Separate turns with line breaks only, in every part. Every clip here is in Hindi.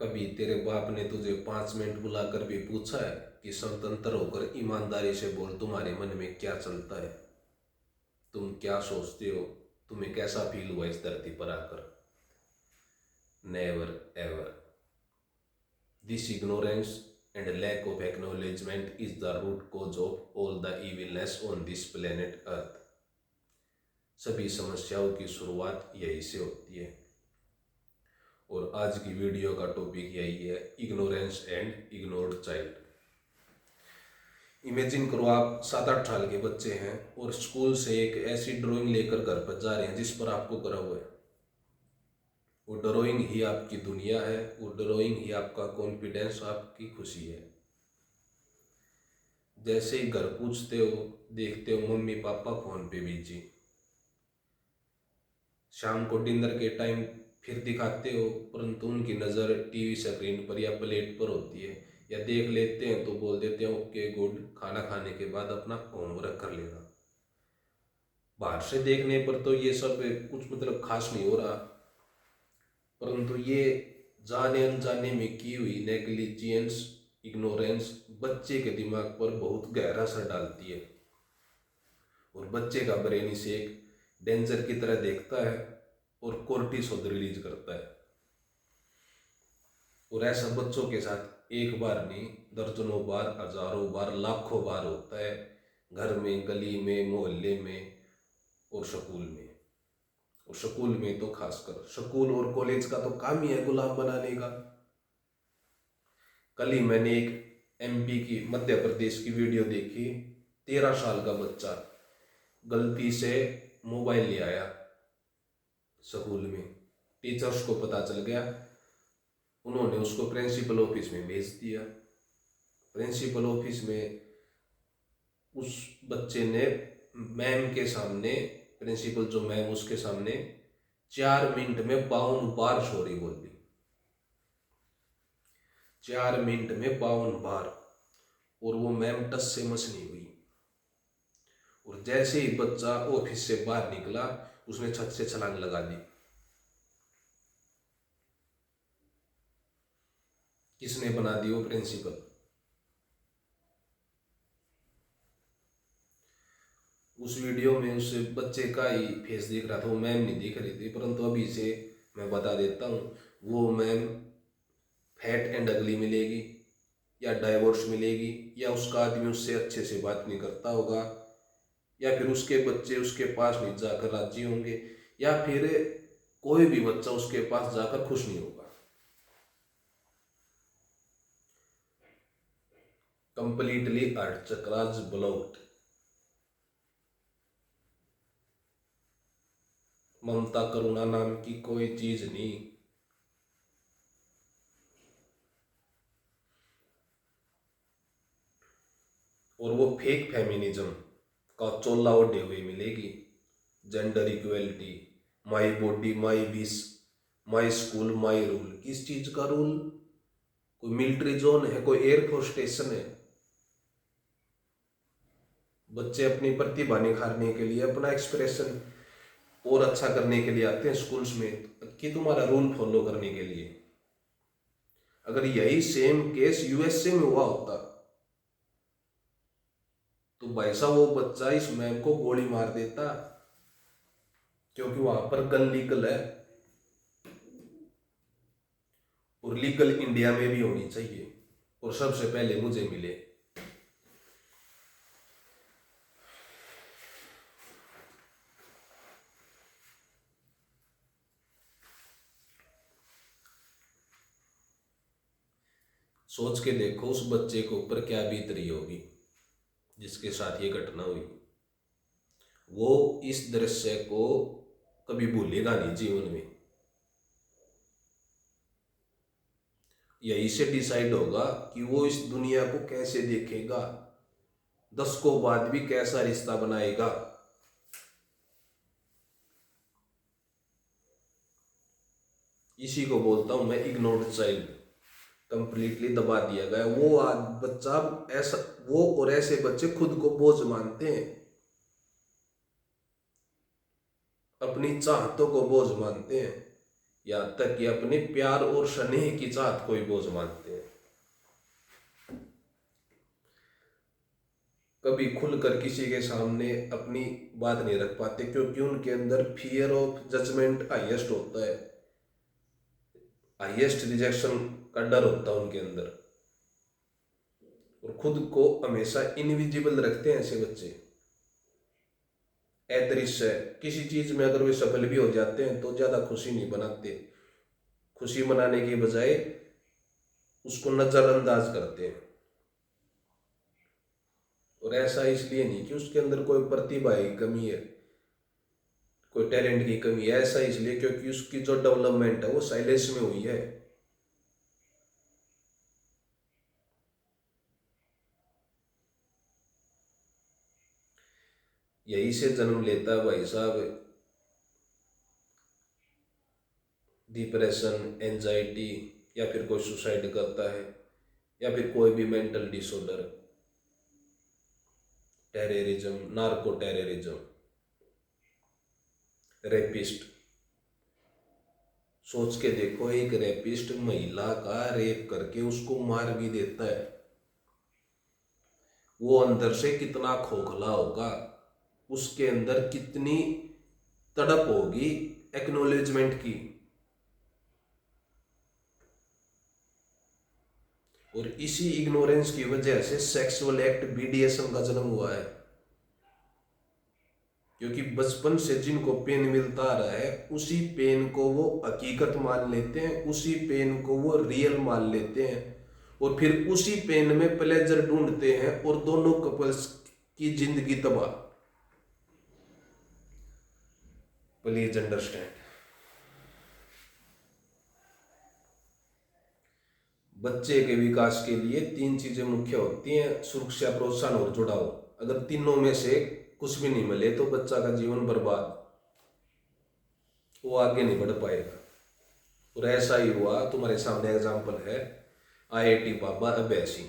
कभी तेरे बाप ने तुझे 5 मिनट बुलाकर भी पूछा है कि स्वतंत्र होकर ईमानदारी से बोल, तुम्हारे मन में क्या चलता है, तुम क्या सोचते हो, तुम्हें कैसा फील हुआ इस धरती पर आकर? Never ever. This ignorance and lack of acknowledgement is the root cause of all the evilness on this planet earth. सभी समस्याओं की शुरुआत यही से होती है। और आज की वीडियो का टॉपिक यही है, ignorance and ignored child. Imagine करो, आप 7-8 साल के बच्चे हैं और स्कूल से एक ऐसी ड्राइंग लेकर घर पर जा रहे हैं जिस पर आपको गर्व है। वो ड्राइंग ही आपकी दुनिया है, वो ड्राइंग ही आपका कॉन्फिडेंस, आपकी खुशी है। जैसे ही घर पूछते हो, देखते हो मम्मी पापा फोन पे बिजी। शाम को डिनर के टाइम फिर दिखाते हो, परंतु उनकी नज़र टीवी स्क्रीन पर या प्लेट पर होती है, या देख लेते हैं तो बोल देते हैं ओके गुड, खाना खाने के बाद अपना होमवर्क कर लेना। बाहर से देखने पर तो ये सब कुछ मतलब खास नहीं हो रहा, परंतु ये जाने अनजाने में की हुई नेग्लिजेंस, इग्नोरेंस बच्चे के दिमाग पर बहुत गहरा असर डालती है और बच्चे का ब्रेन इसे एक डेंजर की तरह देखता है और कोर्टिसोल रिलीज करता है। और ऐसा बच्चों के साथ एक बार नहीं, दर्जनों बार, हजारों बार, लाखों बार होता है, घर में, गली में, मोहल्ले में और स्कूल में। और स्कूल में तो खासकर, स्कूल और कॉलेज का तो काम ही है गुलाम बनाने का। कल ही मैंने एक एमपी की, मध्य प्रदेश की वीडियो देखी। 13 साल का बच्चा गलती से मोबाइल ले आया स्कूल में, टीचर्स को पता चल गया, उन्होंने उसको प्रिंसिपल ऑफिस में भेज दिया। प्रिंसिपल ऑफिस में उस बच्चे ने मैम के सामने, प्रिंसिपल जो मैम उसके सामने 4 मिनट में 52 बार सॉरी बोल दी। 4 मिनट में 52 बार। और वो मैम टस से मस नहीं हुई। और जैसे ही बच्चा ऑफिस से बाहर निकला, उसने छत से छलांग लगा दी। किसने बना दी? वो प्रिंसिपल। उस वीडियो में उस बच्चे का ही फेस दिख रहा था, वो मैम नहीं दिख रही थी, परंतु अभी से मैं बता देता हूँ, वो मैम फैट एंड अगली मिलेगी, या डाइवोर्स मिलेगी, या उसका आदमी उससे अच्छे से बात नहीं करता होगा, या फिर उसके बच्चे उसके पास नहीं जाकर राजी होंगे, या फिर कोई भी बच्चा उसके पास जाकर खुश नहीं होगा। कंप्लीटली अर्थ चक्रास ब्लॉक्ड। ममता करुणा नाम की कोई चीज नहीं। और वो फेक फेमिनिज्म का चोला ओढ़े हुए मिलेगी। Gender equality, my body my wish, my school my rule. किस चीज का रूल? कोई मिलिट्री जोन है, कोई एयरफोर्स स्टेशन है? बच्चे अपनी प्रतिभा निखारने के लिए, अपना एक्सप्रेशन और अच्छा करने के लिए आते हैं स्कूल्स में, कि तुम्हारा रूल फॉलो करने के लिए। अगर यही सेम केस यूएसए में हुआ होता तो भाई साहब वो बच्चा इस मैम को गोली मार देता, क्योंकि वहां पर गन लीगल है। और लीगल इंडिया में भी होनी चाहिए, और सबसे पहले मुझे मिले। सोच के देखो उस बच्चे के ऊपर क्या बीत रही होगी जिसके साथ ये घटना हुई। वो इस दृश्य को कभी भूलेगा नहीं जीवन में। यही से डिसाइड होगा कि वो इस दुनिया को कैसे देखेगा, 10 को बाद भी कैसा रिश्ता बनाएगा। इसी को बोलता हूं मैं इग्नोर्ड चाइल्ड। कंप्लीटली दबा दिया गया वो बच्चा। ऐसा वो और ऐसे बच्चे खुद को बोझ मानते हैं, अपनी चाहतों को बोझ मानते हैं, यहाँ तक कि अपने प्यार और स्नेह की चाहत को ही बोझ मानते हैं। कभी खुलकर किसी के सामने अपनी बात नहीं रख पाते, क्योंकि उनके अंदर फियर ऑफ जजमेंट हाईएस्ट होता है, हाईएस्ट रिजेक्शन का डर होता है उनके अंदर, और खुद को हमेशा इनविजिबल रखते हैं ऐसे बच्चे। अदृश्य किसी चीज में अगर वे सफल भी हो जाते हैं तो ज्यादा खुशी नहीं बनाते, खुशी मनाने के बजाय उसको नजरअंदाज करते हैं। और ऐसा इसलिए नहीं कि उसके अंदर कोई प्रतिभा की कमी है, कोई टैलेंट की कमी है, ऐसा इसलिए क्योंकि उसकी जो डेवलपमेंट है वो साइलेंस में हुई है। यही से जन्म लेता है भाई साहब डिप्रेशन, एंजाइटी, या फिर कोई सुसाइड करता है, या फिर कोई भी mental disorder, terrorism, narco terrorism, rapist. सोच के देखो, एक रेपिस्ट महिला का रेप करके उसको मार भी देता है, वो अंदर से कितना खोखला होगा, उसके अंदर कितनी तड़प होगी एक्नॉलेजमेंट की। और इसी इग्नोरेंस की वजह से सेक्सुअल एक्ट बीडीएसएम का जन्म हुआ है, क्योंकि बचपन से जिनको पेन मिलता रहा है उसी पेन को वो हकीकत मान लेते हैं, उसी पेन को वो रियल मान लेते हैं, और फिर उसी पेन में प्लेजर ढूंढते हैं, और दोनों कपल्स की जिंदगी तबाह। Please understand. बच्चे के विकास के लिए 3 चीजें मुख्य होती हैं: सुरक्षा, प्रोत्साहन और जुड़ाव। अगर तीनों में से कुछ भी नहीं मिले तो बच्चा का जीवन बर्बाद, वो आगे नहीं बढ़ पाएगा। और ऐसा ही हुआ, तुम्हारे सामने एग्जाम्पल है आईआईटी बाबा अभय सिंह।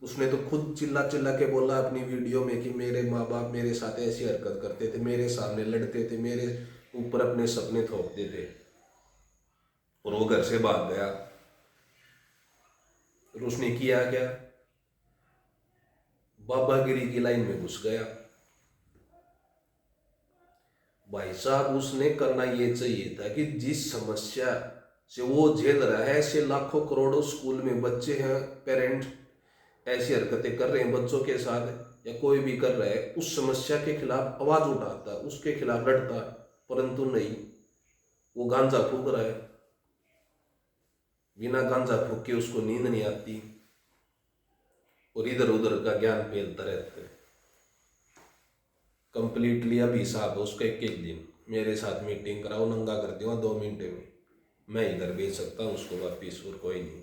उसने तो खुद चिल्ला चिल्ला के बोला अपनी वीडियो में कि मेरे माँ बाप मेरे साथ ऐसी हरकत करते थे, मेरे सामने लड़ते थे, मेरे ऊपर अपने सपने थोपते थे, और वो घर से भाग गया। और उसने किया क्या? बाबागिरी की लाइन में घुस गया। भाई साहब, उसने करना ये चाहिए था कि जिस समस्या से वो झेल रहा है, ऐसे लाखों करोड़ों स्कूल में बच्चे हैं, पेरेंट्स ऐसी हरकतें कर रहे हैं बच्चों के साथ, या कोई भी कर रहा है, उस समस्या के खिलाफ आवाज उठाता, उसके खिलाफ लड़ता, परंतु नहीं, वो गांजा फूक रहा है। बिना गांजा फूक के उसको नींद नहीं आती, और इधर उधर का ज्ञान फैलता रहता है। कंप्लीटली अब हिसाब है उसका, एक एक दिन मेरे साथ मीटिंग कराओ, नंगा कर दूंगा 2 मिनट में, मैं इधर भेज सकता हूँ उसको वापिस, और कोई नहीं।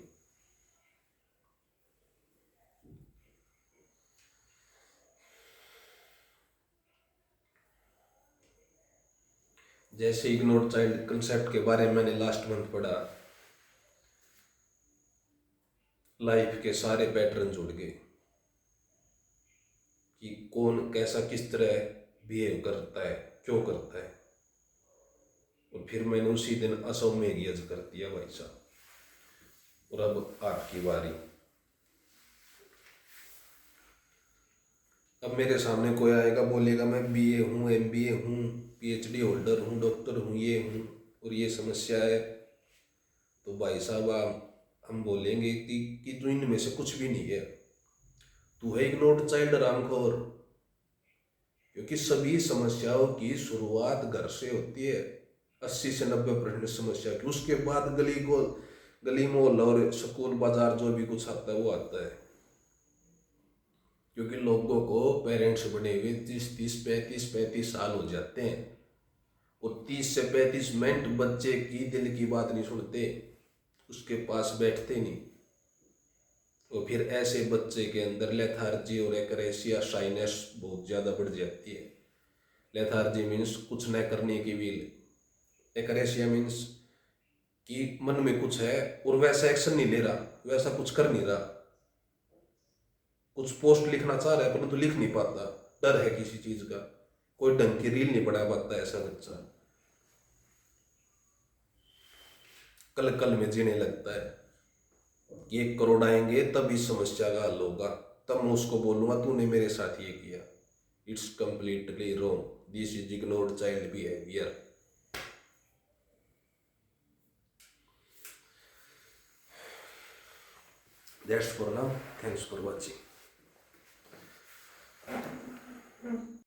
जैसे इग्नोर्ड चाइल्ड कंसेप्ट के बारे में मैंने लास्ट मंथ पढ़ा, लाइफ के सारे पैटर्न जुड़ गए कि कौन कैसा किस तरह बिहेव करता है, क्यों करता है, और फिर मैंने उसी दिन असौम्य यज्ञ कर दिया भाई साहब। और अब आपकी बारी। अब मेरे सामने कोई आएगा, बोलेगा मैं बीए हूँ, एमबीए हूँ, पीएचडी होल्डर हूँ, डॉक्टर हूँ, ये हूँ और ये समस्या है, तो भाई साहब हम बोलेंगे कि तू इनमें से कुछ भी नहीं है, तू है इग्नोर्ड चाइल्ड रामखोर। क्योंकि सभी समस्याओं की शुरुआत घर से होती है, 80 से 90% समस्या की। उसके बाद गली मोहल्ला और स्कूल बाजार जो भी कुछ आता है वो आता है। क्योंकि लोगों को पेरेंट्स बने हुए 30-35 साल हो जाते हैं, और 30 से 35 मिनट बच्चे की दिल की बात नहीं सुनते, उसके पास बैठते नहीं। और फिर ऐसे बच्चे के अंदर लेथार्जी और एक्रेसिया, शाइनेस बहुत ज़्यादा बढ़ जाती है। लेथार्जी मीन्स कुछ न करने की विल, एक्रेसिया मीन्स कि मन में कुछ है और वैसा एक्शन नहीं ले रहा, वैसा कुछ कर नहीं रहा, कुछ पोस्ट लिखना चाह रहा है परंतु लिख नहीं पाता, डर है किसी चीज का, कोई ढंग की रील नहीं बना पाता ऐसा बच्चा। कल कल में जीने लगता है। 1 करोड़ आएंगे तब इस समस्या का हल होगा, तब मैं उसको बोलूंगा तूने मेरे साथ ये किया। It's completely wrong, this is ignored child behaviour. That's for now, thanks for watching.